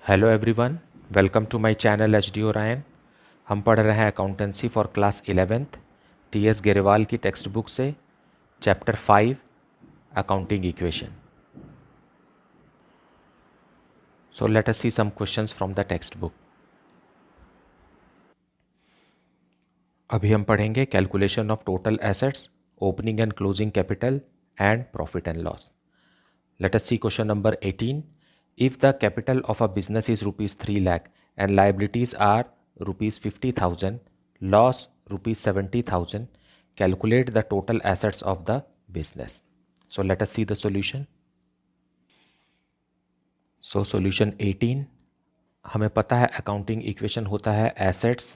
Hello everyone, welcome to my channel H D Orion. हम पढ़ रहे हैं accountancy for class 11th T S Grewal की टेक्स्ट बुक से chapter 5 accounting equation. So let us see some questions from the text book. अभी हम पढ़ेंगे calculation of total assets, opening and closing capital and profit and loss. Let us see question number 18. If the capital of a business is rupees 3 lakh and liabilities are rupees 50,000, loss rupees 70,000, calculate the total assets of the business. So let us see the solution. So solution 18, हमें पता है accounting equation होता है assets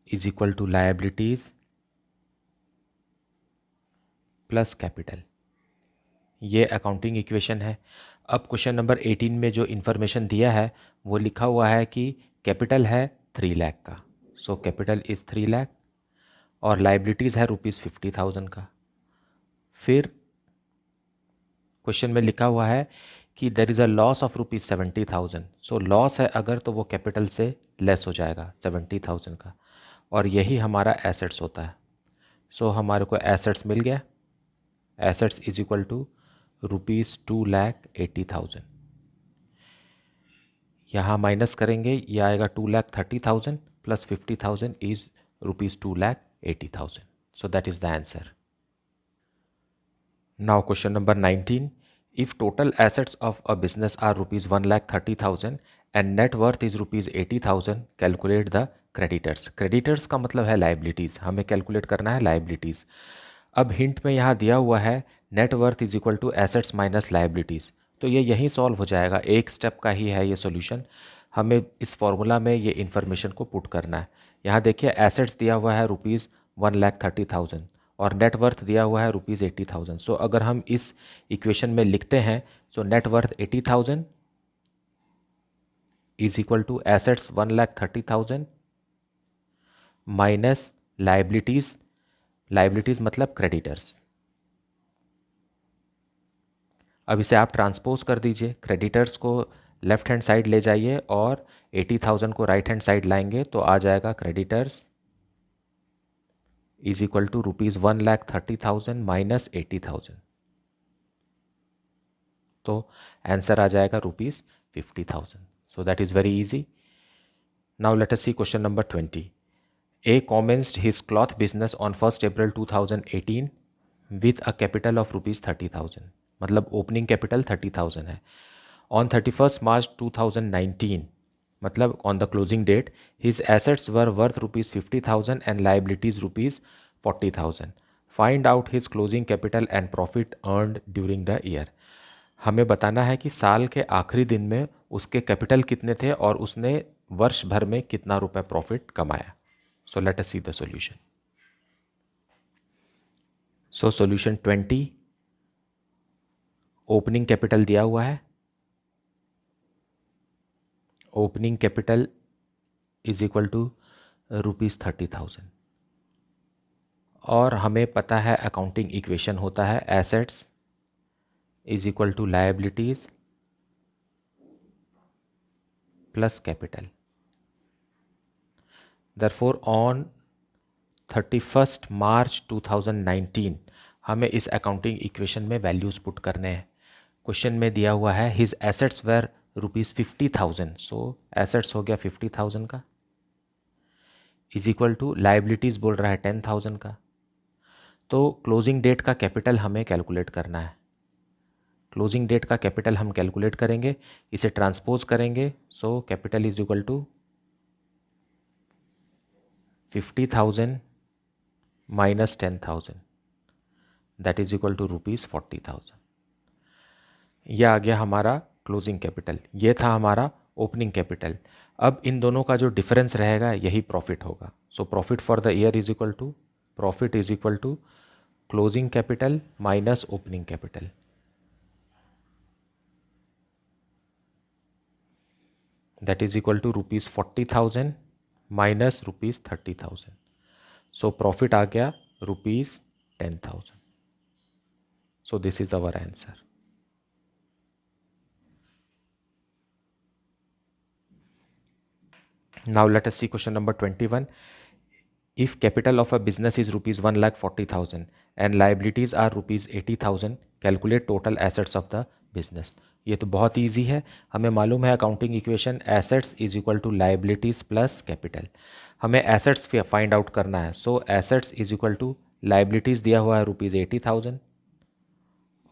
is equal to liabilities plus capital। ये accounting equation है। अब question number 18 में जो इन्फॉर्मेशन दिया है वो लिखा हुआ है कि कैपिटल है 3 लाख का। सो कैपिटल इज़ 3 लाख और लाइबिलिटीज़ है ₹50,000 का। फिर क्वेश्चन में लिखा हुआ है कि there is a loss of ₹70,000। So loss है अगर तो वो कैपिटल से लेस हो जाएगा 70,000 का, और यही हमारा एसेट्स होता है। सो हमारे को एसेट्स मिल गया। Assets is equal to ₹2,80,000। यहाँ माइनस करेंगे, ये आएगा 2,30,000 plus 50,000 is ₹2,80,000। So that is the answer. Now question number 19, if total assets of a business are ₹1,30,000 and net worth is ₹80,000, calculate the creditors. Creditors का मतलब है liabilities, हमें calculate करना है लाइबिलिटीज़। अब हिंट में यहाँ दिया हुआ है net worth is equal to assets minus liabilities, तो ये यहीं सॉल्व हो जाएगा। एक स्टेप का ही है ये सॉल्यूशन। हमें इस फॉर्मूला में ये इन्फॉर्मेशन को पुट करना है। यहाँ देखिए एसेट्स दिया हुआ है ₹1,30,000 और नेट वर्थ दिया हुआ है ₹80,000। सो अगर हम इस इक्वेशन में लिखते हैं so net worth 80,000 is equal to assets 1,30,000 minus liabilities, liabilities मतलब क्रेडिटर्स। अब इसे आप ट्रांसपोज कर दीजिए, क्रेडिटर्स को लेफ्ट हैंड साइड ले जाइए और 80,000 को राइट हैंड साइड लाएंगे तो आ जाएगा creditors is equal to ₹1,30,000 minus 80,000। तो आंसर आ जाएगा ₹50,000। So that is very easy. Now let us see question number 20। A commenced his cloth business on 1 April 2018 with a capital of ₹30,000, मतलब opening capital 30,000 है। On 31 March 2019, मतलब on the closing date, his assets were worth ₹50,000 and liabilities ₹40,000। Find out his closing capital and profit earned during the year. हमें बताना है कि साल के आखिरी दिन में उसके कैपिटल कितने थे और उसने वर्ष भर में कितना रुपए प्रॉफिट कमाया। So let us see the solution. So solution 20, opening capital दिया हुआ है, opening capital is equal to ₹30,000 और हमें पता है अकाउंटिंग इक्वेशन होता है assets is equal to liabilities plus capital. Therefore on 31 March 2019 हमें इस अकाउंटिंग इक्वेशन में वैल्यूज़ पुट करने हैं। क्वेश्चन में दिया हुआ है his assets were ₹50,000, so assets हो गया 50,000 का, इज इक्वल टू लाइबिलिटीज़ बोल रहा है 10,000 का। तो क्लोजिंग डेट का कैपिटल हमें कैलकुलेट करना है। क्लोजिंग डेट का कैपिटल हम कैलकुलेट करेंगे, इसे ट्रांसपोज करेंगे। So capital is equal to 50,000 minus 10,000, that is equal to ₹40,000। यह आ गया हमारा क्लोजिंग कैपिटल, ये था हमारा ओपनिंग कैपिटल। अब इन दोनों का जो डिफरेंस रहेगा यही प्रॉफिट होगा। So profit for the year is equal to, profit is equal to closing capital minus opening capital. That is equal to ₹40,000 minus ₹30,000। So profit आ गया ₹10,000। So this is our answer. Now let us see question number 21. If capital of a business is rupees 1,40,000 and liabilities are rupees 80,000, calculate total assets of the business. ये तो बहुत easy है, हमें मालूम है accounting equation assets is equal to liabilities plus capital. हमें assets find out करना है. So assets is equal to liabilities दिया हुआ है रुपीज़ 80,000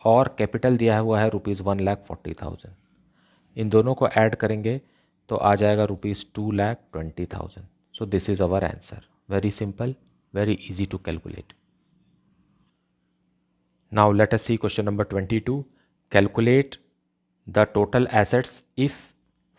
और कैपिटल दिया हुआ है रुपीज़ 1,40,000. इन दोनों को ऐड करेंगे तो आ जाएगा rupees 2,20,000. So this is our answer. Very simple, very easy to calculate. Now let us see question number 22. Calculate the total assets if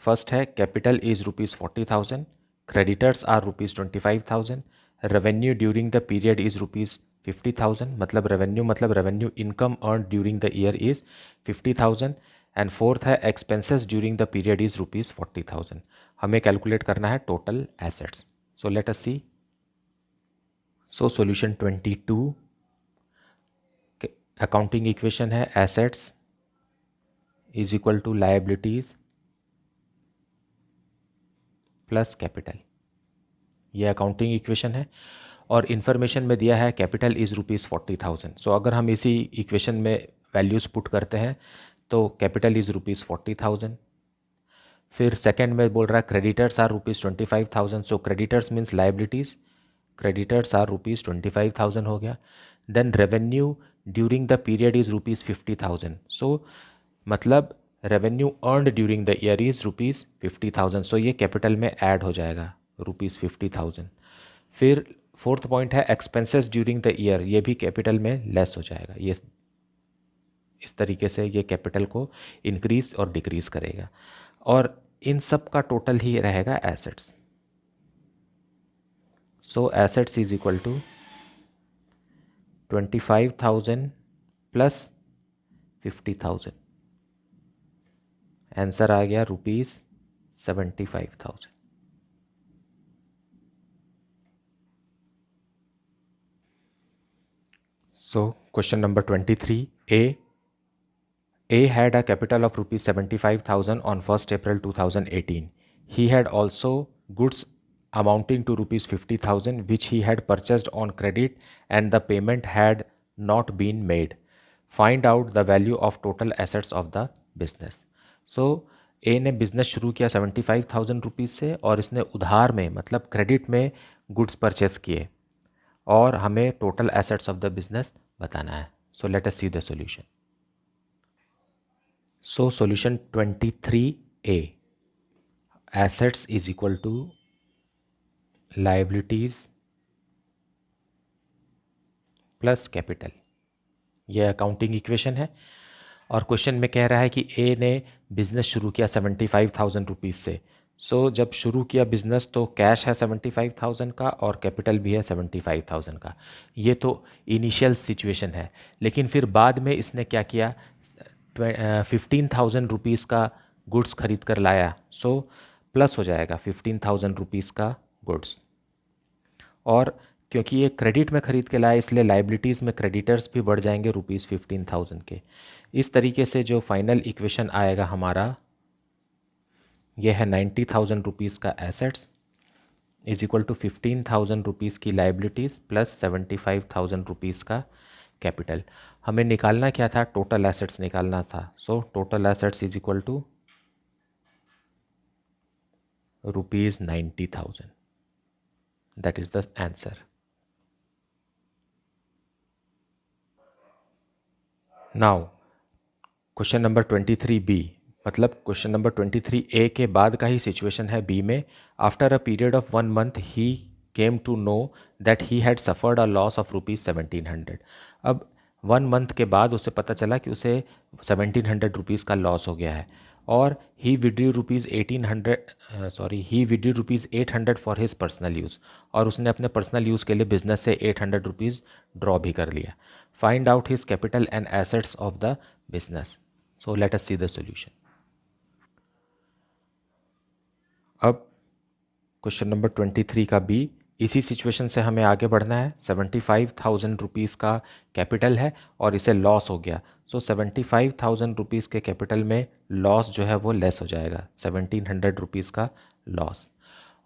first है capital is rupees 40,000, creditors are rupees 25,000, revenue during the period is rupees 50,000, मतलब revenue income earned during the year is 50,000, and fourth है expenses during the period is rupees 40,000. हमें calculate करना है total assets. So let us see. So solution 22, accounting equation है assets is equal to liabilities plus capital. ये accounting equation है और information में दिया है capital is rupees 40,000. So अगर हम इसी equation में values put करते हैं तो capital is rupees 40,000. फिर second में बोल रहा है creditors are rupees 25,000. So creditors means liabilities. Creditors are rupees 25,000 हो गया. Then revenue during the period is rupees 50,000. So मतलब revenue earned during the year is rupees 50,000. So ये capital में add हो जाएगा rupees 50,000. फिर fourth point है expenses during the year, ये भी capital में less हो जाएगा. ये इस तरीके से ये capital को increase और decrease करेगा और इन सब का total ही रहेगा assets. So assets is equal to 25,000 plus 50,000. Answer आ गया rupees 75,000. So question number 23. A had a capital of rupees 75,000 on 1st April 2018. He had also goods amounting to rupees 50,000 which he had purchased on credit and the payment had not been made. Find out the value of total assets of the business. So A ने business शुरू किया 75,000 rupees से और इसने उधार में मतलब credit में गुड्स परचेस किए और हमें total assets of the business बताना है. सो let us see the solution. So solution 23A, assets is equal to liabilities plus capital. ये अकाउंटिंग इक्वेशन है और क्वेश्चन में कह रहा है कि ए ने बिजनेस शुरू किया 75,000 रुपीज़ से. सो जब शुरू किया बिजनेस तो कैश है 75,000 का और कैपिटल भी है 75,000 का. ये तो इनिशियल सिचुएशन है. लेकिन फिर बाद में इसने क्या किया, 15,000 रुपीज़ का गुड्स खरीद कर लाया. सो प्लस हो जाएगा 15,000 रुपीज़ का गुड्स. और क्योंकि ये क्रेडिट में ख़रीद के लाया इसलिए लाइबिलिटीज़ में क्रेडिटर्स भी बढ़ जाएंगे रुपीज़ 15,000 के. इस तरीके से जो फाइनल इक्वेशन आएगा हमारा यह है 90,000 रुपीज़ का assets is equal to 15,000 rupees की लाइबिलिटीज़ प्लस 75,000 रुपीज़ का कैपिटल. हमें निकालना क्या था, टोटल एसेट्स निकालना था. So total assets is equal to rupees 90,000. That is the answer. Now question number 23B, मतलब क्वेश्चन नंबर 23A के बाद का ही सिचुएशन है बी में. After a period of 1 month he came to know that he had suffered a loss of rupees 1700. अब 1 month के बाद उसे पता चला कि उसे 1700 रुपीज़ का लॉस हो गया है और ही withdrew rupees 800 for his personal use और उसने अपने पर्सनल यूज़ के लिए बिजनेस से 800 रुपीज़ ड्रॉ भी कर लिया. Find out his capital and assets of the business. So let us see the solution. अब क्वेश्चन नंबर 23 का बी, इसी सिचुएशन से हमें आगे बढ़ना है. 75,000 रुपीज़ का कैपिटल है और इसे लॉस हो गया. सो 75,000 रुपीज़ के कैपिटल में लॉस जो है वो लेस हो जाएगा, 1700 रुपीज़ का लॉस.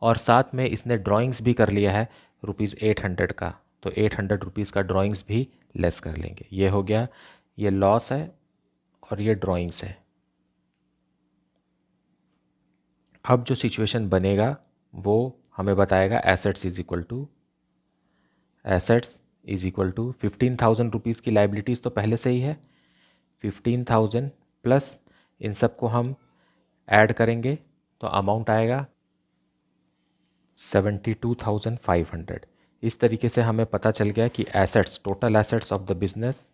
और साथ में इसने ड्राइंग्स भी कर लिया है ₹800 का, तो ₹800 का ड्राइंग्स भी लेस कर लेंगे। ये हो गया, ये लॉस है और ये ड्राइंग्स है। अब जो सिचुएशन बनेगा वो हमें बताएगा एसेट्स इज इक्वल टू 15,000 की लाइबिलिटीज़ तो पहले से ही है, 15,000 प्लस इन सब को हम ऐड करेंगे तो अमाउंट आएगा 72,500। इस तरीके से हमें पता चल गया कि assets, total assets of the business,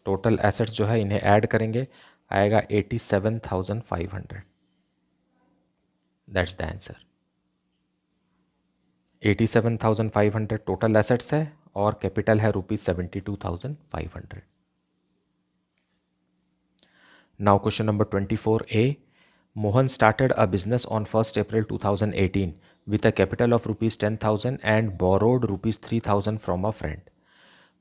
total assets जो है इन्हें ऐड करेंगे आएगा 87,500। That's the answer. 87,500 total assets है और कैपिटल है ₹72,500। Now question number 24A, Mohan started a business on 1st April 2018 with a capital of ₹10,000 and borrowed ₹3,000 from a friend.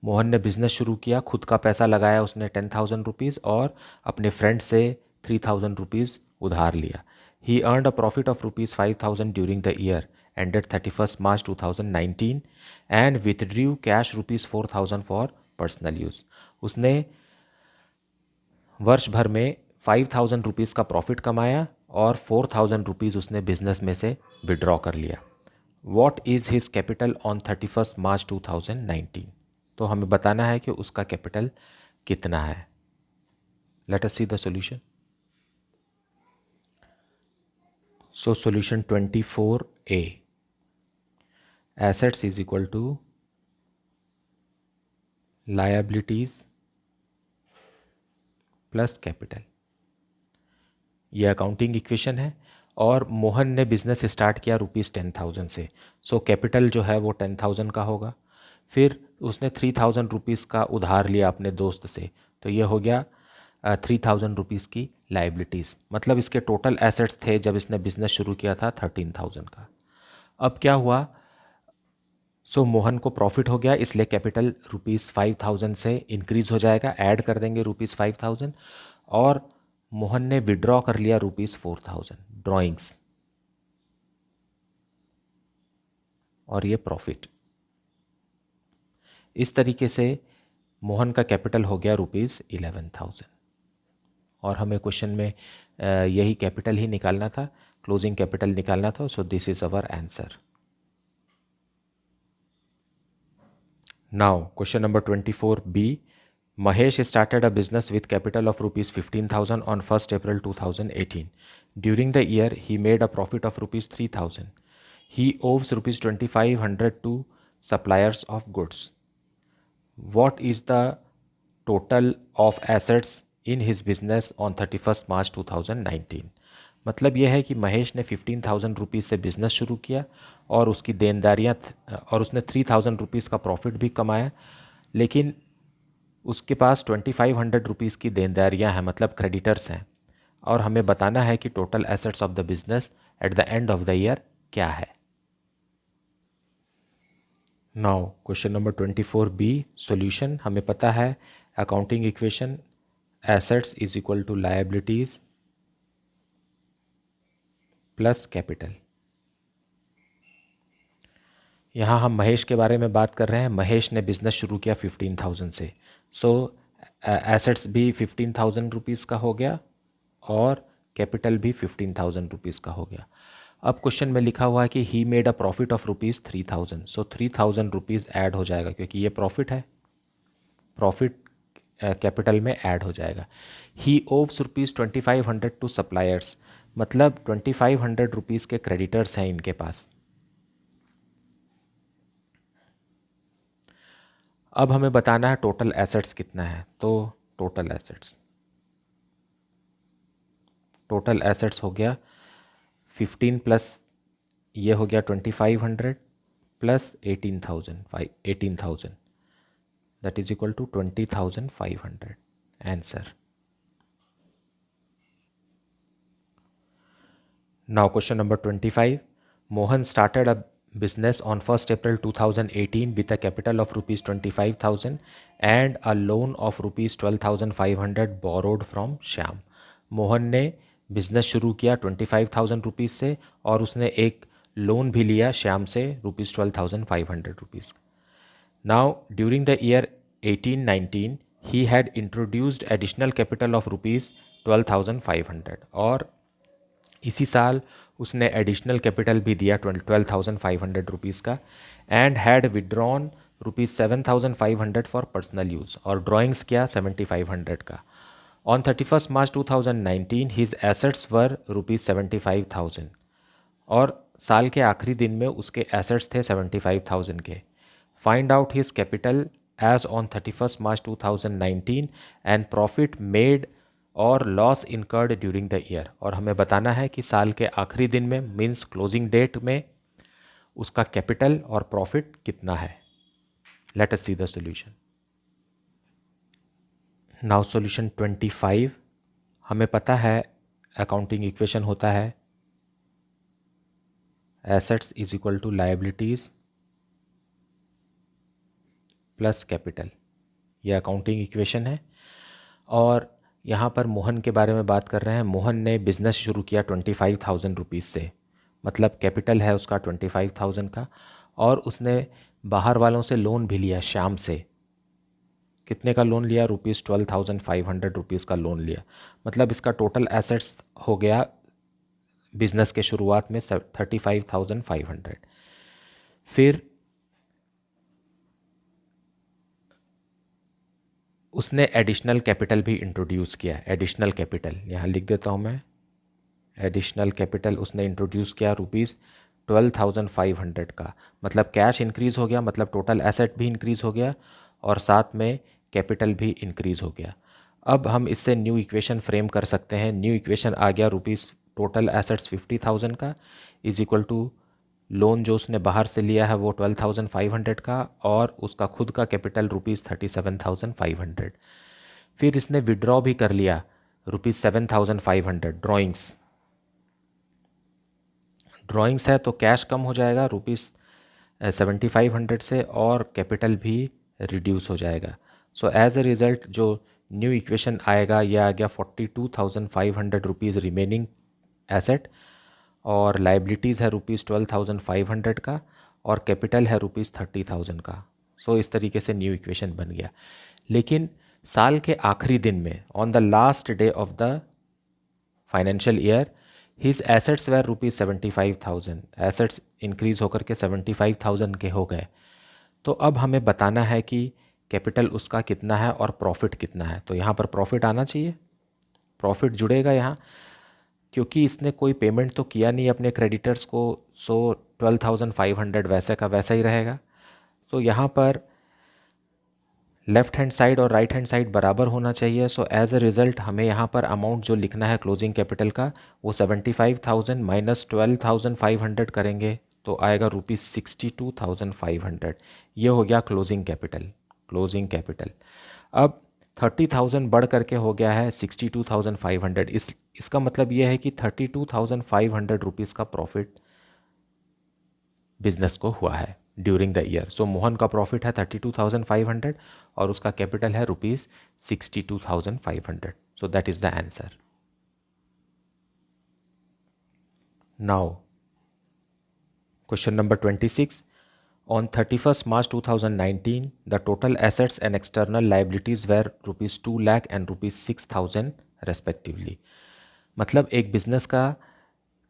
Mohan ने business शुरू किया, खुद का पैसा लगाया उसने ₹10,000 और अपने फ्रेंड से ₹3,000 उधार लिया। He earned a profit of ₹5,000 during the year ended 31st March 2019 and withdrew cash ₹4,000 for personal use. उसने वर्ष भर में ₹5,000 का प्रॉफिट कमाया और ₹4,000 उसने बिजनेस में से विड्रॉ कर लिया। What is his capital on 31st मार्च 2019? तो हमें बताना है कि उसका कैपिटल कितना है। Let us see the solution. So solution 24A, assets is equal to liabilities plus capital. ये अकाउंटिंग इक्वेशन है और मोहन ने बिजनेस स्टार्ट किया ₹10,000 से। सो कैपिटल जो है वो 10,000 का होगा। फिर उसने ₹3,000 का उधार लिया अपने दोस्त से, तो ये हो गया ₹3,000 की लाइबिलिटीज़। मतलब इसके टोटल एसेट्स थे जब इसने बिजनेस शुरू किया था 13,000 का। अब क्या हुआ, सो मोहन को प्रॉफिट हो गया, इसलिए कैपिटल ₹5,000 से इंक्रीज हो जाएगा, ऐड कर देंगे ₹5,000 और मोहन ने विड्रॉ कर लिया ₹4,000 ड्राइंग्स, और ये प्रॉफिट। इस तरीके से मोहन का कैपिटल हो गया ₹11,000 और हमें क्वेश्चन में यही कैपिटल ही निकालना था, क्लोजिंग कैपिटल निकालना था। सो this is our answer. Now question number 24B, Mahesh started a business with capital of ₹15,000 on 1st April 2018. During the year, he made a profit of ₹3,000. He owes ₹2,500 to suppliers of goods. What is the total of assets in his business on 31st March 2019? मतलब यह है कि महेश ने ₹15,000 से business शुरू किया और उसकी देनदारियाँ और उसने ₹3,000 का प्रॉफिट भी कमाया, लेकिन उसके पास ₹2,500 की देनदारियाँ हैं, मतलब क्रेडिटर्स हैं, और हमें बताना है कि total assets of the business at the end of the year क्या है। Now question number 24B, solution. हमें पता है accounting equation, assets is equal to liabilities plus capital. यहाँ हम महेश के बारे में बात कर रहे हैं। महेश ने बिजनेस शुरू किया 15,000 से, सो एसेट्स भी ₹15,000 का हो गया और कैपिटल भी ₹15,000 का हो गया। अब क्वेश्चन में लिखा हुआ है कि he made a profit of ₹3,000, so ₹3,000 add हो जाएगा क्योंकि ये प्रॉफिट है, प्रॉफिट कैपिटल में ऐड हो जाएगा। ही ओव्स ₹2,500 टू सप्लायर्स, मतलब ₹2,500 के क्रेडिटर्स हैं इनके पास। अब हमें बताना है टोटल एसेट्स कितना है, तो टोटल एसेट्स हो गया 15 प्लस ये हो गया 2,500 प्लस 18,000 that is equal to 20,500 answer. Now question number 25, Mohan started a business on 1st April 2018 with a capital of ₹25,000 and a loan of ₹12,500 borrowed from Shyam. Mohan ने बिजनेस शुरू किया 25,000 रुपीज़ से और उसने एक लोन भी लिया श्याम से ₹12,500. Now during the year 18-19 he had introduced additional capital of ₹12,500 और इसी साल उसने एडिशनल कैपिटल भी दिया 12,500 का and had withdrawn ₹7,500 for personal use और ड्राइंग्स किया 7,500 का. ऑन 31 मार्च 2019 हिज एसेट्स वर ₹75,000 और साल के आखिरी दिन में उसके एसेट्स थे 75,000 के. Find out his capital as on 31 March 2019 and profit made or loss incurred during the year. और हमें बताना है कि साल के आखिरी दिन में मीन्स क्लोजिंग डेट में उसका कैपिटल और प्रॉफिट कितना है. Let us see the solution. Now solution 25. हमें पता है अकाउंटिंग इक्वेशन होता है assets is equal to liabilities plus capital. ये अकाउंटिंग इक्वेशन है और यहाँ पर मोहन के बारे में बात कर रहे हैं. मोहन ने बिजनेस शुरू किया 25,000 से, मतलब कैपिटल है उसका 25,000 का और उसने बाहर वालों से लोन भी लिया श्याम से. कितने का लोन लिया? ₹12,500 का लोन लिया. मतलब इसका टोटल एसेट्स हो गया बिजनेस के शुरुआत में 35,500. फिर उसने एडिशनल कैपिटल भी इंट्रोड्यूस किया. एडिशनल कैपिटल यहाँ लिख देता हूँ मैं. एडिशनल कैपिटल उसने इंट्रोड्यूस किया ₹12,500 का. मतलब कैश इंक्रीज़ हो गया, मतलब टोटल एसेट भी इंक्रीज़ हो गया और साथ में कैपिटल भी इंक्रीज़ हो गया. अब हम इससे न्यू इक्वेशन फ्रेम कर सकते हैं. न्यू इक्वेशन आ गया टोटल एसेट्स 50,000 का इज इक्वल टू लोन जो उसने बाहर से लिया है वो 12,500 का और उसका खुद का कैपिटल ₹37,500. फिर इसने विड्रॉ भी कर लिया ₹7,500. ड्राइंग्स है तो कैश कम हो जाएगा ₹7,500 से और कैपिटल भी रिड्यूस हो जाएगा. सो एज अ रिज़ल्ट जो न्यू इक्वेशन आएगा यह आ गया ₹42,500 रिमेनिंग एसेट और लाइबिलिटीज़ है ₹12,500 का और कैपिटल है ₹30,000 का. सो इस तरीके से न्यू इक्वेशन बन गया. लेकिन साल के आखिरी दिन में on the last day of the financial year his assets were ₹75,000. Assets increase होकर के 75,000 के हो गए. तो अब हमें बताना है कि कैपिटल उसका कितना है और प्रॉफिट कितना है. तो यहाँ पर प्रॉफिट आना चाहिए, प्रॉफिट जुड़ेगा यहाँ क्योंकि इसने कोई पेमेंट तो किया नहीं अपने क्रेडिटर्स को. सो 12,500 वैसे का वैसा ही रहेगा. तो यहाँ पर लेफ्ट हैंड साइड और राइट हैंड साइड बराबर होना चाहिए. सो एज अ रिज़ल्ट हमें यहाँ पर अमाउंट जो लिखना है क्लोजिंग कैपिटल का वो 75,000 माइनस 12,500 करेंगे तो आएगा ₹62,500. ये हो गया क्लोजिंग कैपिटल. क्लोजिंग कैपिटल अब 30,000 बढ़ करके हो गया है 62,500. इसका मतलब ये है कि 32,500 रुपीज़ का प्रॉफिट बिजनेस को हुआ है ड्यूरिंग द ईयर. सो मोहन का प्रॉफिट है 32,500 और उसका कैपिटल है ₹62,500. सो that is the answer. Now question number 26. On 31st March 2019, the total assets and external liabilities were ₹2 lakh and ₹6,000 respectively. मतलब एक बिजनेस का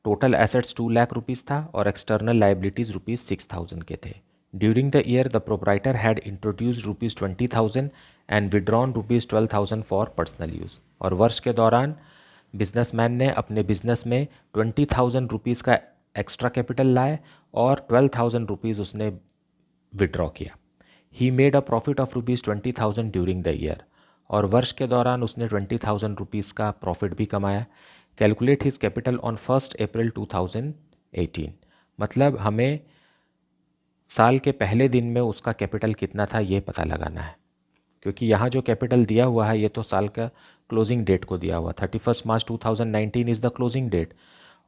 टोटल एसेट्स 2 लाख रुपीज़ था और एक्सटर्नल लाइबिलिटीज़ ₹6,000 के थे. During the year the proprietor had introduced ₹20,000 and withdrawn ₹12,000 for personal use. और वर्ष के दौरान बिजनेसमैन ने अपने बिजनेस में ₹20,000 का एक्स्ट्रा कैपिटल लाए और ₹12,000 उसने विड्रॉ किया. He made a profit of ₹20,000 during the year. और वर्ष के दौरान उसने ₹20,000 का प्रॉफिट भी कमाया. Calculate his capital on 1 April 2018. मतलब हमें साल के पहले दिन में उसका कैपिटल कितना था ये पता लगाना है क्योंकि यहाँ जो कैपिटल दिया हुआ है ये तो साल का क्लोजिंग डेट को दिया हुआ. 31 March 2019 is the closing date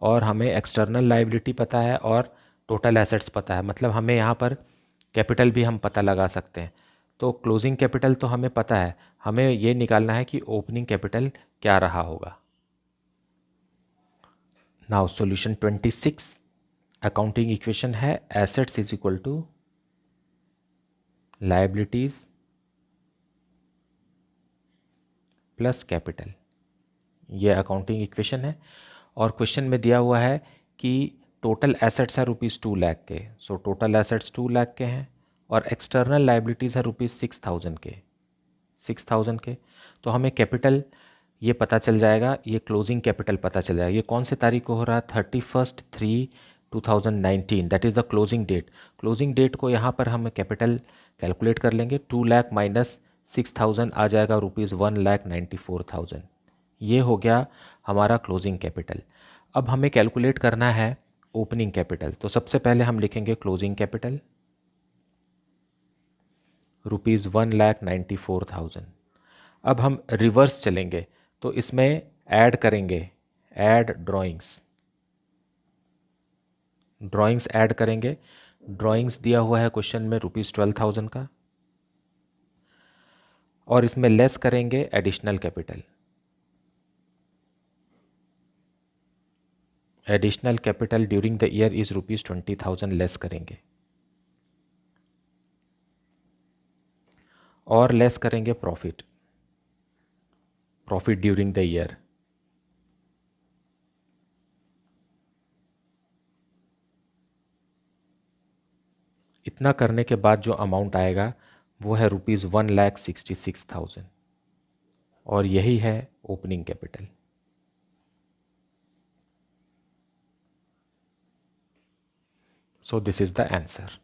और हमें एक्सटर्नल लाइबिलिटी पता है और टोटल एसेट्स पता है. मतलब हमें यहाँ पर कैपिटल भी हम पता लगा सकते हैं. तो क्लोजिंग कैपिटल तो हमें पता है, हमें ये निकालना है कि ओपनिंग कैपिटल क्या रहा होगा. नाउ सॉल्यूशन 26 अकाउंटिंग इक्वेशन है assets is equal to liabilities plus capital. ये अकाउंटिंग इक्वेशन है और क्वेश्चन में दिया हुआ है कि टोटल एसेट्स है ₹2 लाख के। सो टोटल एसेट्स 2 लाख के हैं और एक्सटर्नल लायबिलिटीज़ है ₹6,000 के। 6,000 के तो हमें कैपिटल ये पता चल जाएगा, ये क्लोजिंग कैपिटल पता चल जाएगा। ये कौन से तारीख को हो रहा है? 31/3/2019, that is the closing date. Closing date को यहाँ पर हम कैपिटल कैलकुलेट कर लेंगे। 2 लाख माइनस 6,000 आ जाएगा ₹1,94,000। ये हो गया हमारा क्लोजिंग कैपिटल। अब हमें कैलकुलेट करना है ओपनिंग कैपिटल। तो सबसे पहले हम लिखेंगे क्लोजिंग कैपिटल ₹1,94,000। अब हम रिवर्स चलेंगे तो इसमें ऐड करेंगे, ऐड ड्राइंग्स ऐड करेंगे। ड्राइंग्स दिया हुआ है क्वेश्चन में ₹12,000 का और इसमें लेस करेंगे additional capital. Additional capital during the year is ₹20,000 less करेंगे और लेस करेंगे प्रॉफिट ड्यूरिंग द ईयर। इतना करने के बाद जो अमाउंट आएगा वो है ₹1,66,000 और यही है opening capital. So this is the answer.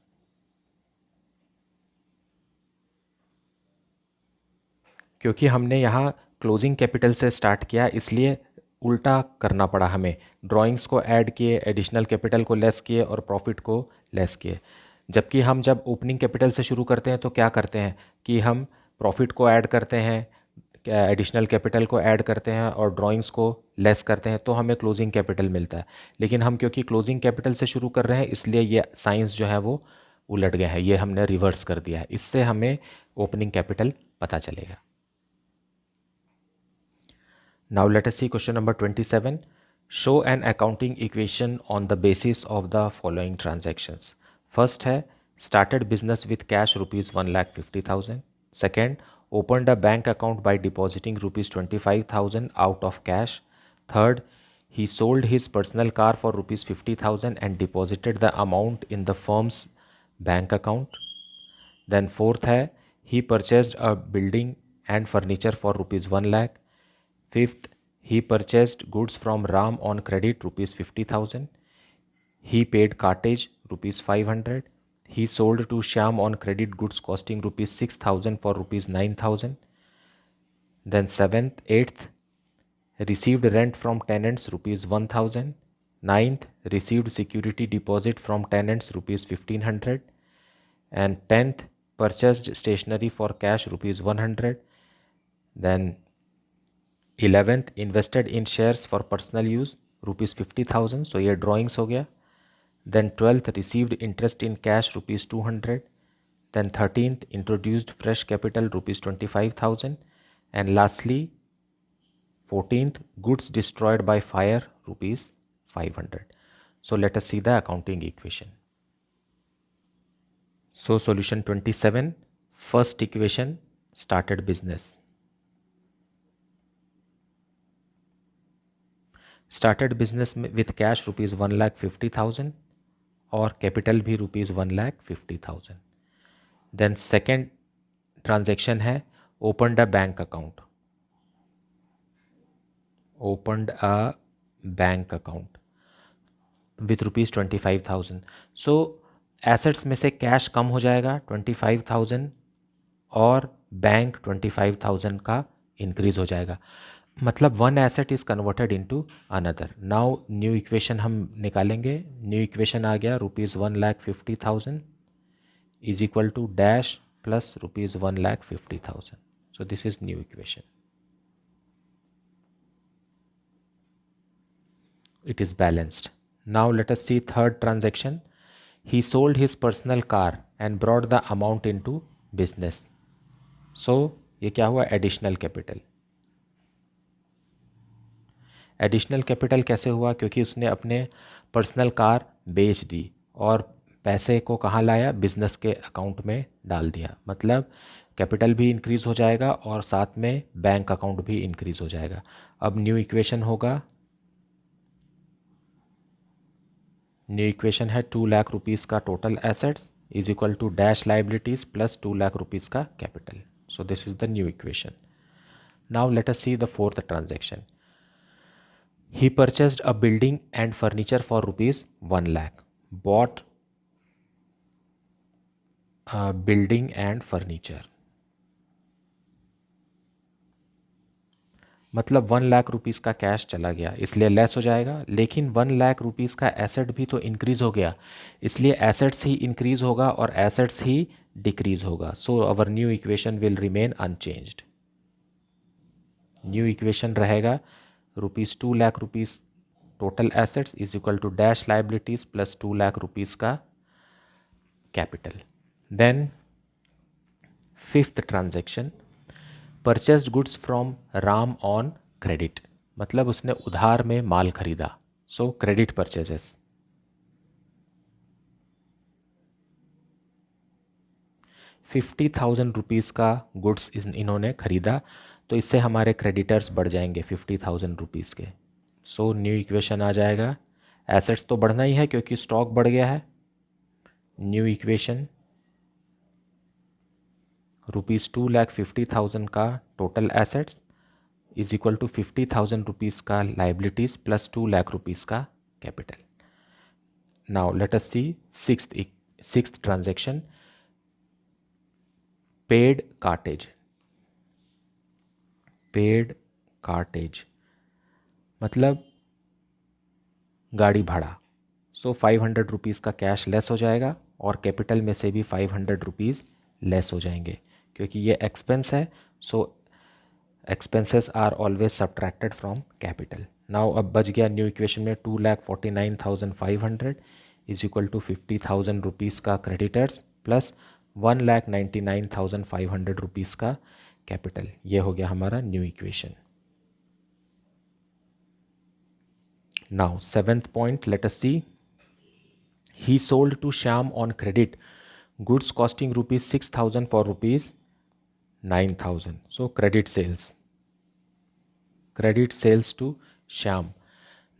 क्योंकि हमने यहाँ क्लोजिंग कैपिटल से स्टार्ट किया इसलिए उल्टा करना पड़ा हमें। ड्राइंग्स को ऐड किए, एडिशनल कैपिटल को लेस किए और प्रॉफिट को लेस किए। जबकि हम जब ओपनिंग कैपिटल से शुरू करते हैं तो क्या करते हैं कि हम प्रॉफिट को ऐड करते हैं, एडिशनल कैपिटल को ऐड करते हैं और ड्राइंग्स को लेस करते हैं तो हमें क्लोजिंग कैपिटल मिलता है। लेकिन हम क्योंकि क्लोजिंग कैपिटल से शुरू कर रहे हैं इसलिए ये साइंस जो है वो उलट गया है, ये हमने रिवर्स कर दिया है। इससे हमें ओपनिंग कैपिटल पता चलेगा। Now let us see question number 27. Show an accounting equation on the basis of the following transactions. First है started business with cash ₹1,50,000. Second, opened a bank account by depositing ₹25,000 out of cash. Third, he sold his personal car for ₹50,000 and deposited the amount in the firm's bank account. Then fourth है he purchased a building and furniture for ₹1 lakh. Fifth, he purchased goods from Ram on credit ₹50,000. He paid cartage ₹500. He sold to Shyam on credit goods costing ₹6,000 for ₹9,000. Then eighth, received rent from tenants ₹1,000. Ninth, received security deposit from tenants ₹1,500. And 10th, purchased stationery for cash ₹100. Then 11th, invested in shares for personal use ₹50,000. So ये drawings हो गया. Then 12th, received interest in cash ₹200. Then 13th, introduced fresh capital ₹25,000. And lastly 14th, goods destroyed by fire ₹500. So let us see the accounting equation. So solution 27, first equation, started business. Started business में with cash ₹1,50,000 और capital भी ₹1,50,000. Then second transaction है opened a bank account. Opened a bank account with ₹25,000. So assets में से cash कम हो जाएगा 25,000 और bank 25,000 का इंक्रीज हो जाएगा. मतलब one asset is converted into another. Now new equation हम निकालेंगे. न्यू इक्वेशन आ गया ₹1,50,000 is equal to dash plus ₹1,50,000. So this is new equation. It is balanced. Now let us see third transaction. He sold his personal car and brought the amount into business. So ये क्या हुआ? Additional capital. Additional capital कैसे हुआ? क्योंकि उसने अपने personal car बेच दी और पैसे को कहाँ लाया? बिजनेस के अकाउंट में डाल दिया। मतलब कैपिटल भी इंक्रीज़ हो जाएगा और साथ में बैंक अकाउंट भी इंक्रीज़ हो जाएगा। अब न्यू इक्वेशन होगा, न्यू इक्वेशन है 2 लाख रुपीज़ का total assets is equal to dash liabilities plus 2 lakh rupees का capital. So this is the new equation. Now let us see the fourth transaction. He purchased a building and furniture for rupees 1 lakh. Bought a building and furniture. मतलब 1 lakh rupees का cash चला गया इसलिए less हो जाएगा, लेकिन 1 lakh rupees का asset भी तो इंक्रीज़ हो गया इसलिए एसेट्स ही इंक्रीज़ होगा और एसेट्स ही डिक्रीज़ होगा। So our new equation will remain unchanged. New equation रहेगा rupees 2 lakh rupees total assets is equal to dash liabilities plus 2 lakh rupees का capital. Then fifth transaction, purchased goods from Ram on credit. मतलब उसने उधार में माल खरीदा। सो credit purchases. ₹50,000 का goods इन्होंने खरीदा तो इससे हमारे क्रेडिटर्स बढ़ जाएंगे ₹50,000 के। सो न्यू इक्वेशन आ जाएगा, एसेट्स तो बढ़ना ही है क्योंकि स्टॉक बढ़ गया है। न्यू इक्वेशन ₹2,50,000 का total assets is equal to ₹50,000 का लाइबिलिटीज़ प्लस 2 लाख रुपीज़ का capital. Now let us see sixth transaction, paid cartage. Paid cartage मतलब गाड़ी भाड़ा। सो ₹500 का कैश लेस हो जाएगा और कैपिटल में से भी ₹500 लेस हो जाएंगे क्योंकि ये एक्सपेंस है। So expenses are always subtracted from capital. Now अब बच गया न्यू इक्वेशन में 2,49,500 इज इक्वल टू ₹50,000 का क्रेडिटर्स प्लस 1,99,500 रुपीज़ का कैपिटल। ये हो गया हमारा new equation. Now seventh point, let us see. He sold to Shyam on credit goods costing ₹6,000 for ₹9,000. So credit sales. Credit sales to Shyam.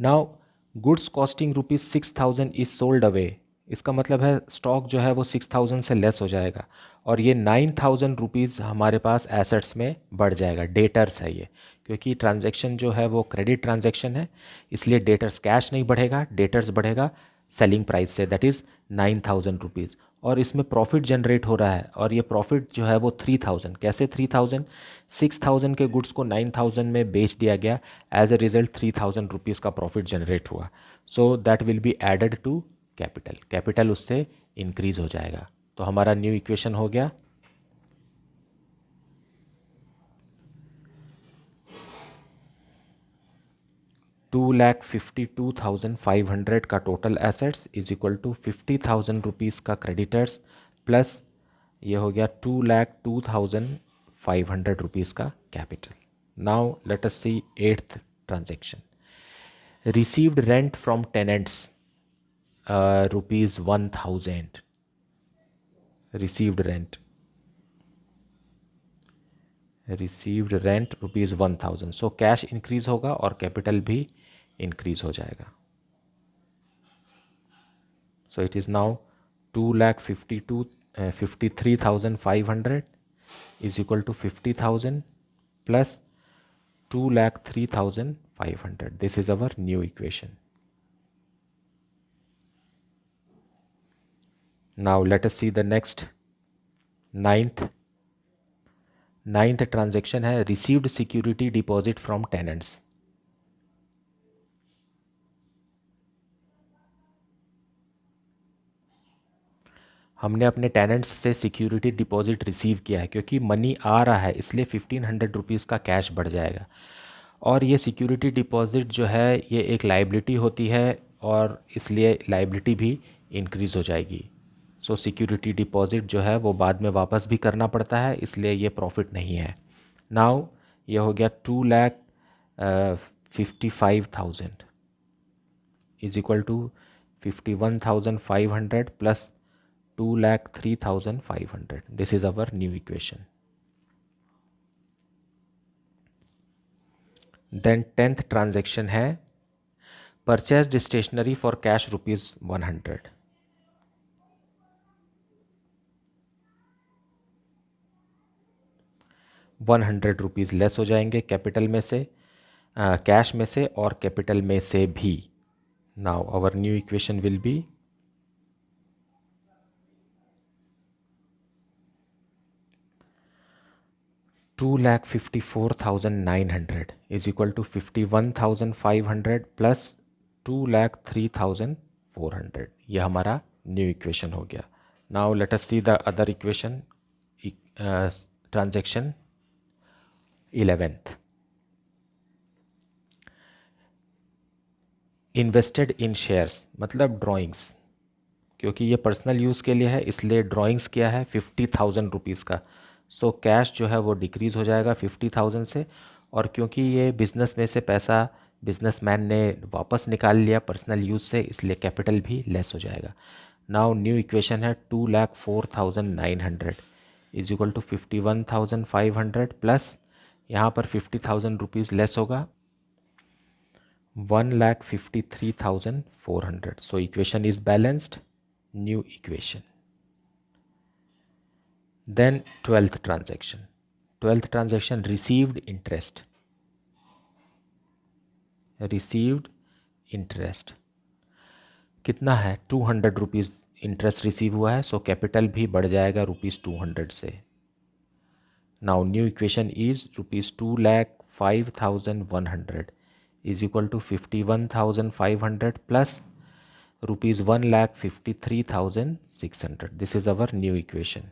Now goods costing ₹6,000 is sold away. इसका मतलब है stock जो है वो 6,000 से less हो जाएगा और ये 9,000 हमारे पास एसेट्स में बढ़ जाएगा। डेटर्स है ये, क्योंकि ट्रांजैक्शन जो है वो क्रेडिट ट्रांजैक्शन है इसलिए डेटर्स कैश नहीं बढ़ेगा, डेटर्स बढ़ेगा सेलिंग प्राइस से, दैट इज़ 9,000 और इसमें प्रॉफिट जनरेट हो रहा है और ये प्रॉफिट जो है वो 3,000। कैसे 3,000? 6,000 के गुड्स को 9,000 में बेच दिया गया, एज ए रिजल्ट 3,000 रुपीज़ का प्रॉफिट जनरेट हुआ। So that will be added to capital, capital उससे इंक्रीज हो जाएगा। तो हमारा न्यू इक्वेशन हो गया 2,52,500 का total assets is equal to 50,000 rupees का क्रेडिटर्स प्लस ये हो गया 2,02,500 रुपीज़ का capital. Now let us see eighth transaction, received rent from tenants ₹1,000। Received rent ₹1,000। So cash increase होगा और कैपिटल भी इंक्रीज हो जाएगा। So it is now 2,53,500 is equal to 50,000 plus 2,03,500। This is our new equation. Now let us see the next ninth transaction है received security deposit from tenants. हमने अपने tenants से security deposit receive किया है, क्योंकि money आ रहा है इसलिए 1,500 रुपीज़ का कैश बढ़ जाएगा और ये सिक्योरिटी डिपॉजिट जो है ये एक लाइबिलिटी होती है और इसलिए लाइबिलिटी भी इंक्रीज़ हो जाएगी। सो सिक्योरिटी डिपॉजिट जो है वो बाद में वापस भी करना पड़ता है इसलिए ये प्रॉफिट नहीं है। नाउ ये हो गया 55,000 is equal to 51,500 plus 2,03,500. This is our new equation. Then 10th transaction है purchased stationery for cash ₹100. ₹100 less हो जाएंगे कैपिटल में से, कैश में से और कैपिटल में से भी. Now our new equation will be $2,54,900 is equal to 51,500 plus 2,03,400. यह हमारा न्यू इक्वेशन हो गया. Now let us see the other equation. Transaction 11th. Invested in shares मतलब ड्राइंग्स, क्योंकि ये पर्सनल यूज़ के लिए है इसलिए ड्राइंग्स किया है 50,000 रुपीज़ का. सो कैश जो है वो डिक्रीज़ हो जाएगा 50,000 से, और क्योंकि ये बिज़नेस में से पैसा बिजनेसमैन ने वापस निकाल लिया पर्सनल यूज़ से, इसलिए कैपिटल भी लेस हो जाएगा. नाउ न्यू इक्वेशन है 2,04,900 इज इक्वल टू 51,500 प्लस यहाँ पर 50,000 रुपीज़ लेस होगा 1,53,400. So equation is balanced. New equation. Then 12th transaction. 12th transaction received interest. Received interest कितना है 200 रुपीज़ इंटरेस्ट रिसीव हुआ है, सो कैपिटल भी बढ़ जाएगा ₹200 से. Now new equation is ₹2,05,100 is equal to 51,500 plus ₹1,53,600. This is our new equation.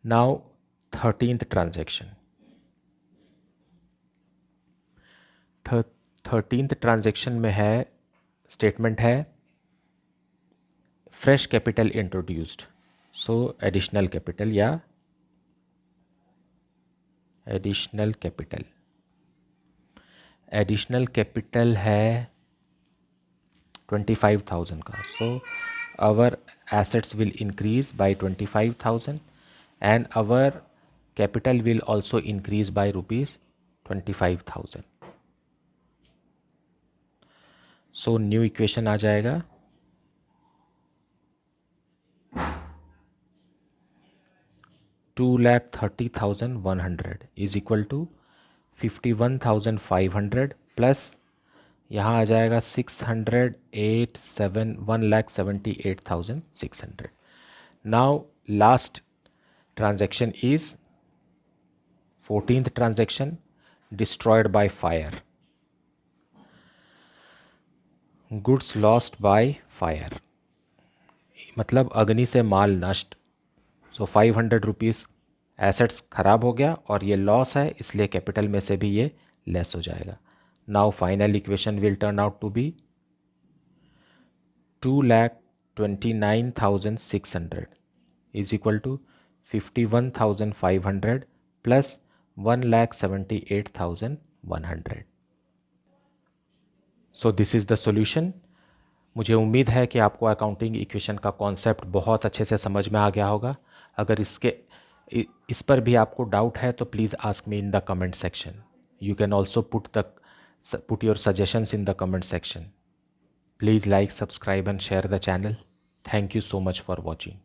Now 13th transaction. 13th transaction में है स्टेटमेंट है fresh capital introduced. So additional capital या एडिशनल कैपिटल है 25,000 का. So our assets will increase by 25,000 and our capital will also increase by ₹25,000. So new equation आ जाएगा 2,30,100 is equal to 51,500 plus यहाँ आ जाएगा 1,78,600. Now last transaction is 14th transaction, destroyed by fire. Goods lost by fire मतलब अग्नि से माल नष्ट. सो 500 rupees assets खराब हो गया और ये लॉस है, इसलिए कैपिटल में से भी ये लेस हो जाएगा. Now final equation will turn out to be 2,29,600 is equal to 51,500 plus 1,78,100. So this is the solution. मुझे उम्मीद है कि आपको अकाउंटिंग इक्वेशन का कॉन्सेप्ट बहुत अच्छे से समझ में आ गया होगा. अगर इस पर भी आपको डाउट है तो please ask me in the comment section. You can also put your suggestions in the comment section. Please like, subscribe and share the channel. Thank you so much for watching.